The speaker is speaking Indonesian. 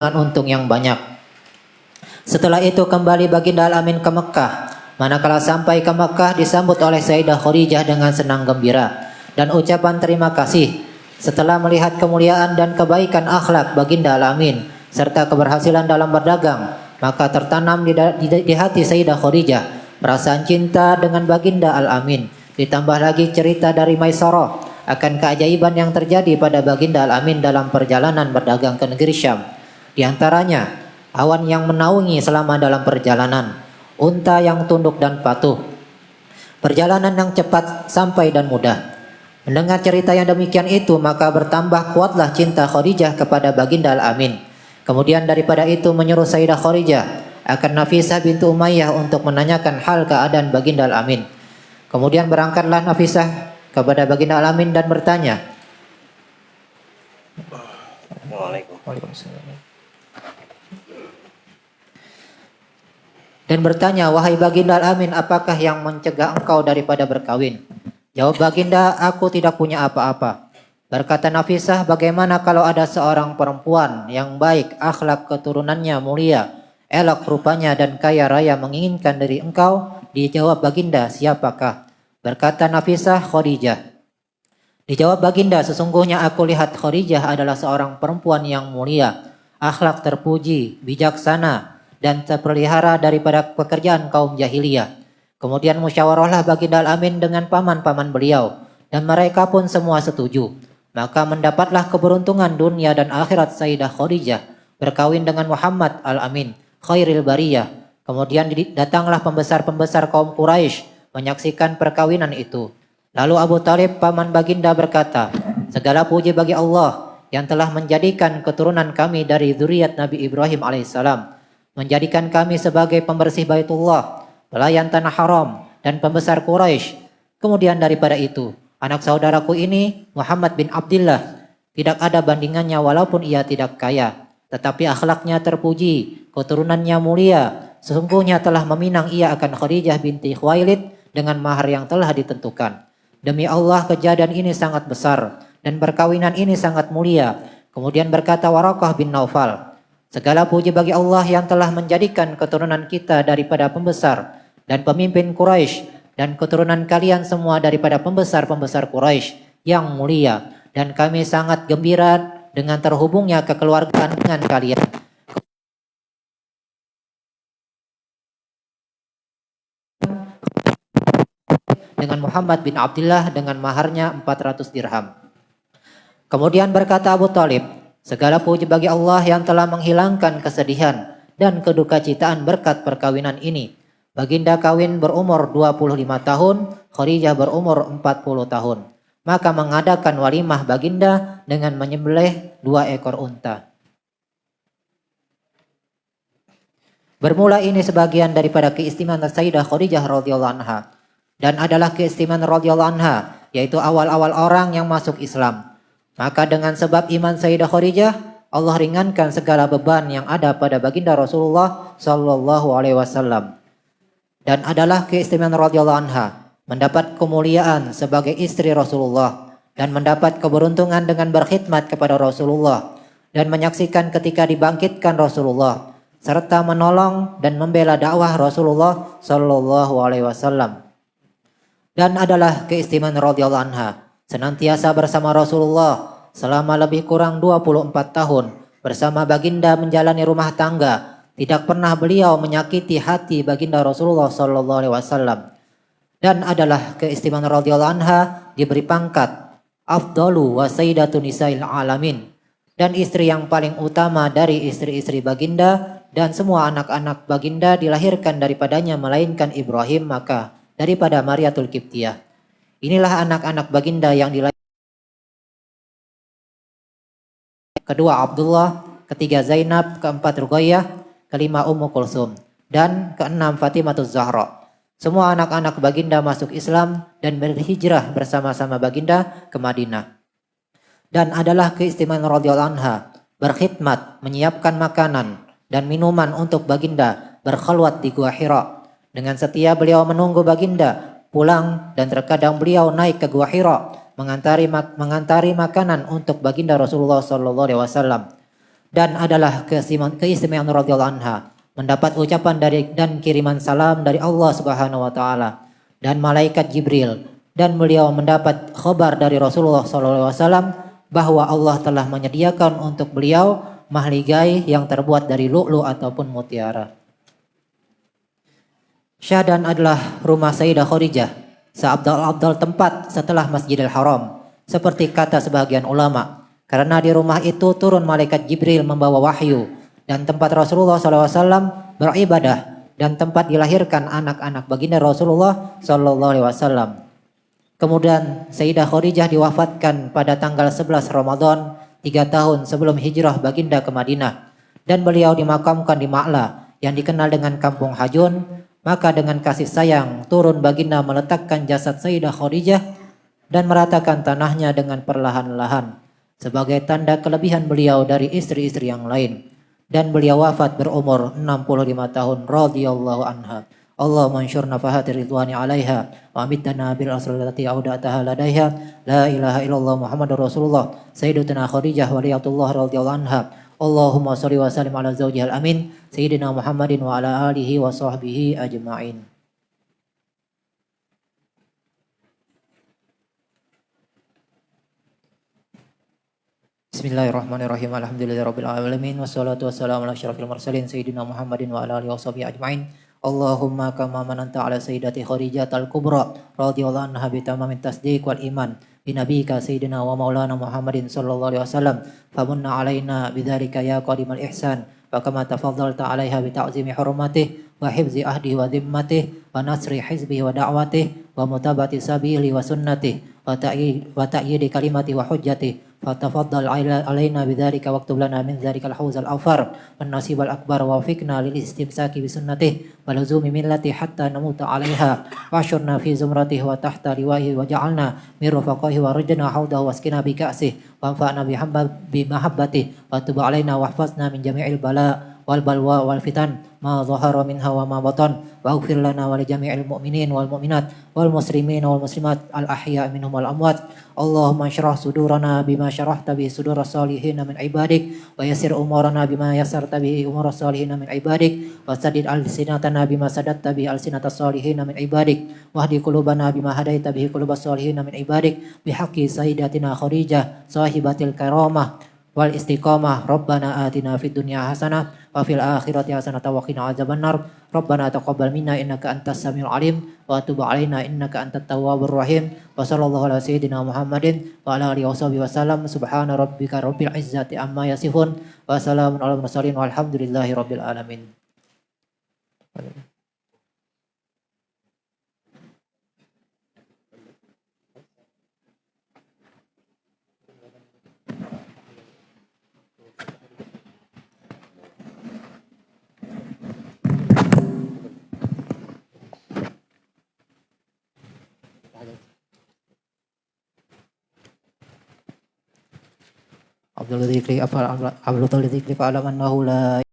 dengan untung yang banyak. Setelah itu kembali baginda Al-Amin ke Mekah. Manakala sampai ke Mekah disambut oleh Sayyidah Khadijah dengan senang gembira dan ucapan terima kasih. Setelah melihat kemuliaan dan kebaikan akhlak baginda Al-Amin serta keberhasilan dalam berdagang, maka tertanam di hati Sayyidah Khadijah perasaan cinta dengan baginda Al-Amin. Ditambah lagi cerita dari Maisarah akan keajaiban yang terjadi pada baginda Al-Amin dalam perjalanan berdagang ke negeri Syam. Di antaranya awan yang menaungi selama dalam perjalanan, unta yang tunduk dan patuh, perjalanan yang cepat sampai dan mudah. Mendengar cerita yang demikian itu, maka bertambah kuatlah cinta Khadijah kepada baginda Al-Amin. Kemudian daripada itu menyuruh Sayyidah Khadijah akan Nafisah bintu Umayyah untuk menanyakan hal keadaan baginda Al-Amin. Kemudian berangkatlah Nafisah kepada baginda Al-Amin dan bertanya. Waalaikumsalam. Dan bertanya, wahai baginda Al-Amin, apakah yang mencegah engkau daripada berkawin? Jawab baginda, aku tidak punya apa-apa. Berkata Nafisah, bagaimana kalau ada seorang perempuan yang baik, akhlak keturunannya mulia, elok rupanya dan kaya raya menginginkan dari engkau? Dijawab baginda, siapakah? Berkata Nafisah, Khadijah. Dijawab baginda, sesungguhnya aku lihat Khadijah adalah seorang perempuan yang mulia, akhlak terpuji, bijaksana, dan terpelihara daripada pekerjaan kaum jahiliyah. Kemudian musyawarahlah baginda Al-Amin dengan paman-paman beliau, dan mereka pun semua setuju. Maka mendapatlah keberuntungan dunia dan akhirat Sayyidah Khadijah berkawin dengan Muhammad Al-Amin, khairil bariyah. Kemudian datanglah pembesar-pembesar kaum Quraisy menyaksikan perkawinan itu. Lalu Abu Talib paman baginda berkata, segala puji bagi Allah yang telah menjadikan keturunan kami dari zuriat Nabi Ibrahim alaihissalam, menjadikan kami sebagai pembersih Baitullah, pelayan tanah haram, dan pembesar Quraisy. Kemudian daripada itu, anak saudaraku ini, Muhammad bin Abdullah, tidak ada bandingannya walaupun ia tidak kaya, tetapi akhlaknya terpuji, keturunannya mulia. Sesungguhnya telah meminang ia akan Khadijah binti Khuwailid dengan mahar yang telah ditentukan. Demi Allah, kejadian ini sangat besar dan perkawinan ini sangat mulia. Kemudian berkata Waraqah bin Naufal, segala puji bagi Allah yang telah menjadikan keturunan kita daripada pembesar dan pemimpin Quraisy dan keturunan kalian semua daripada pembesar-pembesar Quraisy yang mulia, dan kami sangat gembira dengan terhubungnya kekeluargaan dengan kalian. Dengan Muhammad bin Abdullah dengan maharnya 400 dirham. Kemudian berkata Abu Talib, segala puji bagi Allah yang telah menghilangkan kesedihan dan kedukacitaan berkat perkawinan ini. Baginda kawin berumur 25 tahun, Khadijah berumur 40 tahun. Maka mengadakan walimah baginda dengan menyembelih 2 ekor unta. Bermula ini sebagian daripada keistimewaan Sayyidah Khadijah radhiyallahu anha, dan adalah keistimewaan radhiyallahu anha, yaitu awal-awal orang yang masuk Islam. Maka dengan sebab iman Sayyidah Khadijah, Allah ringankan segala beban yang ada pada baginda Rasulullah sallallahu alaihi wasallam. Dan adalah keistimewaan radhiyallahu anha mendapat kemuliaan sebagai istri Rasulullah dan mendapat keberuntungan dengan berkhidmat kepada Rasulullah dan menyaksikan ketika dibangkitkan Rasulullah serta menolong dan membela dakwah Rasulullah sallallahu alaihi wasallam. Dan adalah keistimewaan radhiyallahu anha senantiasa bersama Rasulullah selama lebih kurang 24 tahun bersama baginda menjalani rumah tangga. Tidak pernah beliau menyakiti hati baginda Rasulullah sallallahu alaihi wasallam. Dan adalah keistimewaan radhiyallahu anha diberi pangkat afdalu wa sayyidatun nisa'il alamin, dan istri yang paling utama dari istri-istri baginda, dan semua anak-anak baginda dilahirkan daripadanya melainkan Ibrahim, maka daripada Mariatul Qibtiyah. Inilah anak-anak baginda yang dilahirkan. Kedua Abdullah, ketiga Zainab, keempat Ruqayyah, kelima Ummu Kulsum, dan keenam Fatimatuz Zahra. Semua anak-anak baginda masuk Islam dan berhijrah bersama-sama baginda ke Madinah. Dan adalah keistimewaan radhiyallahu anha berkhidmat, menyiapkan makanan dan minuman untuk baginda berkhalwat di Gua Hira. Dengan setia beliau menunggu baginda pulang, dan terkadang beliau naik ke Gua Hira mengantari makanan untuk baginda Rasulullah sallallahu alaihi wasallam. Dan adalah keistimewaan radhiyallahu anha mendapat ucapan dari dan kiriman salam dari Allah Subhanahu wa taala dan malaikat Jibril, dan beliau mendapat khabar dari Rasulullah SAW bahwa Allah telah menyediakan untuk beliau mahligai yang terbuat dari lu'lu ataupun mutiara. Syahdan adalah rumah Sayyidah Khadijah, seabdal-abdal tempat setelah Masjidil Haram, seperti kata sebagian ulama, karena di rumah itu turun malaikat Jibril membawa wahyu, dan tempat Rasulullah SAW beribadah, dan tempat dilahirkan anak-anak baginda Rasulullah SAW. Kemudian Sayyidah Khadijah diwafatkan pada tanggal 11 Ramadan 3 tahun sebelum hijrah baginda ke Madinah, dan beliau dimakamkan di Ma'la yang dikenal dengan Kampung Hajun. Maka dengan kasih sayang turun baginda meletakkan jasad Sayyidah Khadijah dan meratakan tanahnya dengan perlahan-lahan sebagai tanda kelebihan beliau dari istri-istri yang lain. Dan beliau wafat berumur 65 tahun radhiyallahu anha. Allahumma ansyurna fahati ridwani alaiha wa amitana bil asrati audataha ladaiha. La ilaha illallah Muhammadur Rasulullah Sayyidatuna Khadijah waliyatullah radhiyallahu anha. Allahumma sholli wa sallim ala zawjihal amin Sayyidina Muhammadin wa ala alihi wa sahbihi ajma'in. Bismillahirrahmanirrahim. Alhamdulillahirabbil alamin wassalatu wassalamu ala asyrafil mursalin Sayyidina Muhammadin wa ala alihi wa sahbihi ajma'in. Allahumma kama mananta ala sayyidati Khadijah al-Kubra radhiyallahu anha bi tamamin tasdiq wal iman binabika Sayyidina wa maulana Muhammadin sallallahu alaihi wasallam famunna alaina bidzalika ya qadimal ihsan wa kama tafaddalta alaiha bi ta'zimi hurmatih wa hifzi ahdihi wa dhimmatih wa nasri hizbihi wa da'watih wa mutabati sabili wa sunnatih wa ta'yidi kalimati wa hujjatih fatafaddal alaina bidzalika waktub lana min dzalikal hawzal awfar wan nasibal akbar wa wafiqna lil istimsaki bi sunnatih wa lazumi millati hatta namuta alaiha wa asyurna fi zumratih wa tahta liwahi wa ja'alna min rafaqaihi wa rajna haudahu waskina bi ka'sih wa anfa'na bi mahabbatih wa tub alaina wa hafazna min jami'il bala wal balwa wal fitan ma zahara minha wa ma batan wa ighfir lana wa li jami'il mu'minin wal mu'minat wal muslimin wal muslimat al ahya minhum wal amwat. Allahumma syrah sudurana bima syarahta bihi suduras salihin min ibadik wa yassir umurana bima yassarta bihi umuras salihin min ibadik wa saddid alsinatana bima sadatta bihi alsinatas salihin min ibadik wahdi qulubana bima hadaita bihi qulubas salihin min ibadik bihaqqi sayyidatina Khadijah sahibatil karamah wal istiqamah. Rabbana atina fid dunya hasanah wa fil akhirati hasanah wa qina adzabannar. Rabbana taqabbal minna innaka antas samiul alim wa tub alaina innaka antat tawwabur rahim. Wa sallallahu ala sayyidina Muhammadin wa ala alihi washabihi wasallam. Subhana rabbika rabbil izzati amma yasifun wa salamun alal mursalin walhamdulillahi rabbil alamin. Abdul Dzikri fa'alam annahu la